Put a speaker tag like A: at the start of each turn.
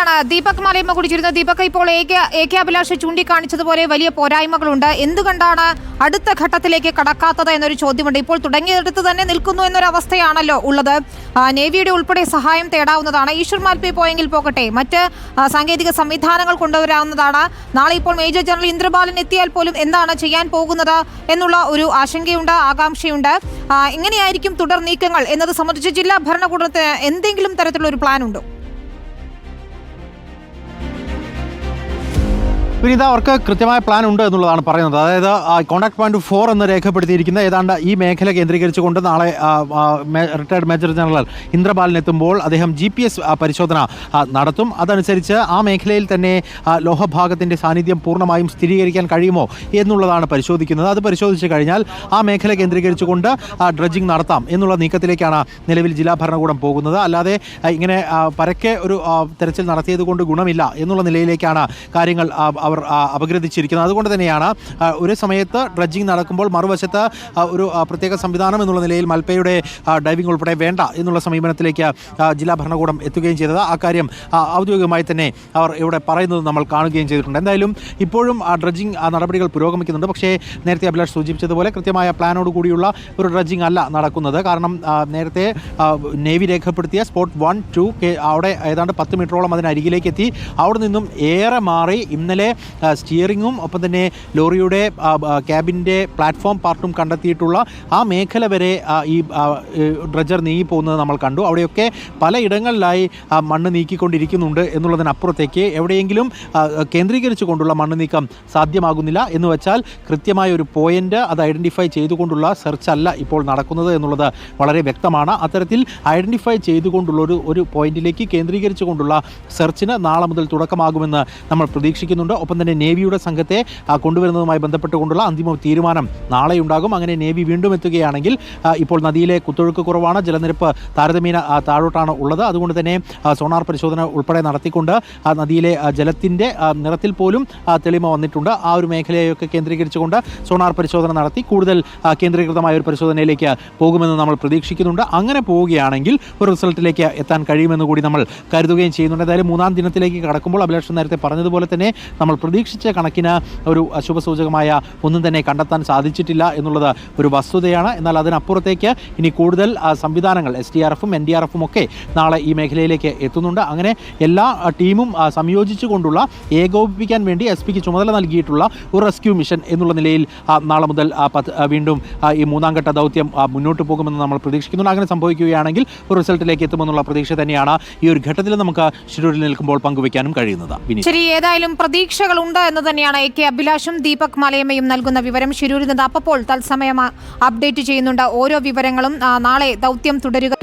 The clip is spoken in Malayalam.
A: തന്നെയാണ് ദീപക് മലയമ്മ കുടിച്ചിരുന്നത്. ദീപക്, ഇപ്പോൾ എ കെ അഭിലാഷ് ചൂണ്ടിക്കാണിച്ചതുപോലെ വലിയ പോരായ്മകളുണ്ട്. എന്തുകൊണ്ടാണ് അടുത്ത ഘട്ടത്തിലേക്ക് കടക്കാത്തത് എന്നൊരു ചോദ്യമുണ്ട്. ഇപ്പോൾ തുടങ്ങിയെടുത്ത് തന്നെ നിൽക്കുന്നു എന്നൊരവസ്ഥയാണല്ലോ ഉള്ളത്. നേവിയുടെ ഉൾപ്പെടെ സഹായം തേടാവുന്നതാണ്. ഈശ്വർ മാൽപേ പോയെങ്കിൽ പോകട്ടെ, മറ്റ് സാങ്കേതിക സംവിധാനങ്ങൾ കൊണ്ടുവരാവുന്നതാണ്. നാളെ ഇപ്പോൾ മേജർ ജനറൽ ഇന്ദ്രബാലൻ എത്തിയാൽ പോലും എന്താണ് ചെയ്യാൻ പോകുന്നത് എന്നുള്ള ഒരു ആശങ്കയുണ്ട്, ആകാംക്ഷയുണ്ട്. എങ്ങനെയായിരിക്കും തുടർ നീക്കങ്ങൾ എന്നത് സംബന്ധിച്ച് ജില്ലാ ഭരണകൂടത്തിന് എന്തെങ്കിലും തരത്തിലുള്ള ഒരു പ്ലാൻ ഉണ്ടോ?
B: വിനീത, അവർക്ക് കൃത്യമായ പ്ലാൻ ഉണ്ട് എന്നുള്ളതാണ് പറയുന്നത്. അതായത് കോൺടാക്ട് പോയിന്റ് 4 എന്ന് രേഖപ്പെടുത്തിയിരിക്കുന്ന ഏതാണ്ട് ഈ മേഖല കേന്ദ്രീകരിച്ചുകൊണ്ട് നാളെ റിട്ടയർഡ് മേജർ ജനറൽ ഇന്ദ്രബാലൻ എത്തുമ്പോൾ അദ്ദേഹം GPS പരിശോധന നടത്തും. അതനുസരിച്ച് ആ മേഖലയിൽ തന്നെ ലോഹഭാഗത്തിൻ്റെ സാന്നിധ്യം പൂർണ്ണമായും സ്ഥിരീകരിക്കാൻ കഴിയുമോ എന്നുള്ളതാണ് പരിശോധിക്കുന്നത്. അത് പരിശോധിച്ച് കഴിഞ്ഞാൽ ആ മേഖല കേന്ദ്രീകരിച്ചുകൊണ്ട് ഡ്രഡ്ജിങ് നടത്താം എന്നുള്ള നീക്കത്തിലേക്കാണ് നിലവിൽ ജില്ലാ ഭരണകൂടം പോകുന്നത്. അല്ലാതെ ഇങ്ങനെ പരക്കെ ഒരു തെരച്ചിൽ നടത്തിയത് കൊണ്ട് ഗുണമില്ല എന്നുള്ള നിലയിലേക്കാണ് കാര്യങ്ങൾ അപഗ്രഥിച്ചിരിക്കുന്നത്. അതുകൊണ്ട് തന്നെയാണ് ഒരു സമയത്ത് ഡ്രഡ്ജിങ് നടക്കുമ്പോൾ മറുവശത്ത് ഒരു പ്രത്യേക സംവിധാനം എന്നുള്ള നിലയിൽ മൽപ്പയുടെ ഡൈവിംഗ് ഉൾപ്പെടെ വേണ്ട എന്നുള്ള സമീപനത്തിലേക്ക് ജില്ലാ ഭരണകൂടം എത്തുകയും ചെയ്തത്. ആ കാര്യം ഔദ്യോഗികമായി തന്നെ അവർ ഇവിടെ പറയുന്നത് നമ്മൾ കാണുകയും ചെയ്തിട്ടുണ്ട്. എന്തായാലും ഇപ്പോഴും ഡ്രഡ്ജിങ് നടപടികൾ പുരോഗമിക്കുന്നുണ്ട്. പക്ഷേ നേരത്തെ അഭിലാഷ് സൂചിപ്പിച്ചതുപോലെ കൃത്യമായ പ്ലാനോട് കൂടിയുള്ള ഒരു ഡ്രഡ്ജിങ് അല്ല നടക്കുന്നത്. കാരണം നേരത്തെ നേവി രേഖപ്പെടുത്തിയ സ്പോട്ട് 1, 2 അവിടെ ഏതാണ്ട് 10 മീറ്ററോളം അതിനരികിലേക്ക് എത്തി. അവിടെ നിന്നും ഏറെ മാറി ഇന്നലെ സ്റ്റിയറിങ്ങും ഒപ്പം തന്നെ ലോറിയുടെ ക്യാബിൻ്റെ പ്ലാറ്റ്ഫോം പാർട്ടും കണ്ടെത്തിയിട്ടുള്ള ആ മേഖല വരെ ഈ ഡ്രഡ്ജർ നീങ്ങി പോകുന്നത് നമ്മൾ കണ്ടു. അവിടെയൊക്കെ പലയിടങ്ങളിലായി മണ്ണ് നീക്കിക്കൊണ്ടിരിക്കുന്നുണ്ട് എന്നുള്ളതിനപ്പുറത്തേക്ക് എവിടെയെങ്കിലും കേന്ദ്രീകരിച്ചു കൊണ്ടുള്ള മണ്ണ് നീക്കം സാധ്യമാകുന്നില്ല. എന്ന് വെച്ചാൽ കൃത്യമായ ഒരു പോയിന്റ് അത് ഐഡൻറ്റിഫൈ ചെയ്തുകൊണ്ടുള്ള സെർച്ച് അല്ല ഇപ്പോൾ നടക്കുന്നത് എന്നുള്ളത് വളരെ വ്യക്തമാണ്. അത്തരത്തിൽ ഐഡൻറ്റിഫൈ ചെയ്തുകൊണ്ടുള്ള ഒരു പോയിന്റിലേക്ക് കേന്ദ്രീകരിച്ചു കൊണ്ടുള്ള സെർച്ചിന് നാളെ മുതൽ തുടക്കമാകുമെന്ന് നമ്മൾ പ്രതീക്ഷിക്കുന്നുണ്ട്. ഒപ്പം തന്നെ നേവിയുടെ സംഘത്തെ കൊണ്ടുവരുന്നതുമായി ബന്ധപ്പെട്ടുകൊണ്ടുള്ള അന്തിമ തീരുമാനം നാളെ ഉണ്ടാകും. അങ്ങനെ നേവി വീണ്ടും എത്തുകയാണെങ്കിൽ ഇപ്പോൾ നദിയിലെ കുത്തൊഴുക്ക് കുറവാണ്, ജലനിരപ്പ് താരതമ്യേന താഴോട്ടാണ് ഉള്ളത്. അതുകൊണ്ട് തന്നെ സോണാർ പരിശോധന ഉൾപ്പെടെ നടത്തിക്കൊണ്ട് നദിയിലെ ജലത്തിൻ്റെ നിറത്തിൽ പോലും തെളിമ വന്നിട്ടുണ്ട്. ആ ഒരു മേഖലയൊക്കെ കേന്ദ്രീകരിച്ചുകൊണ്ട് സോണാർ പരിശോധന നടത്തി കൂടുതൽ കേന്ദ്രീകൃതമായ ഒരു പരിശോധനയിലേക്ക് പോകുമെന്ന് നമ്മൾ പ്രതീക്ഷിക്കുന്നുണ്ട്. അങ്ങനെ പോവുകയാണെങ്കിൽ ഒരു റിസൾട്ടിലേക്ക് എത്താൻ കഴിയുമെന്ന് കൂടി നമ്മൾ കരുതുകയും ചെയ്യുന്നുണ്ട്. എന്തായാലും 3-ാം ദിനത്തിലേക്ക് കടക്കുമ്പോൾ അഭിലാഷ് നേരത്തെ പറഞ്ഞതുപോലെ തന്നെ നമ്മൾ പ്രതീക്ഷിച്ച കണക്കിന് ഒരു അശുഭസൂചകമായ ഒന്നും തന്നെ കണ്ടെത്താൻ സാധിച്ചിട്ടില്ല എന്നുള്ളത് ഒരു വസ്തുതയാണ്. എന്നാൽ അതിനപ്പുറത്തേക്ക് ഇനി കൂടുതൽ സംവിധാനങ്ങൾ SDRF-ഉം NDRF-ഉം ഒക്കെ നാളെ ഈ മേഖലയിലേക്ക് എത്തുന്നുണ്ട്. അങ്ങനെ എല്ലാ ടീമും സംയോജിച്ചുകൊണ്ടുള്ള ഏകോപിപ്പിക്കാൻ വേണ്ടി SP-ക്ക് ചുമതല നൽകിയിട്ടുള്ള ഒരു റെസ്ക്യൂ മിഷൻ എന്നുള്ള നിലയിൽ നാളെ മുതൽ വീണ്ടും ഈ 3-ാം ഘട്ട ദൗത്യം മുന്നോട്ട് പോകുമെന്ന് നമ്മൾ പ്രതീക്ഷിക്കുന്നുണ്ട്. അങ്ങനെ സംഭവിക്കുകയാണെങ്കിൽ ഒരു റിസൾട്ടിലേക്ക് എത്തുമെന്നുള്ള പ്രതീക്ഷ തന്നെയാണ് ഈ ഒരു ഘട്ടത്തിൽ നമുക്ക് ഷിരൂരിൽ നിൽക്കുമ്പോൾ പങ്കുവയ്ക്കാനും കഴിയുന്നത്.
A: ശരി, ഏതായാലും പ്രതീക്ഷകളുണ്ട് എന്ന് തന്നെയാണ് എ കെ അഭിലാഷും ദീപക് മലയമ്മയും നൽകുന്ന വിവരം. ശിരൂരിൽ നിന്ന് അപ്പോൾ തത്സമയം അപ്ഡേറ്റ് ചെയ്യുന്നുണ്ട് ഓരോ വിവരങ്ങളും. നാളെ ദൗത്യം തുടരുക.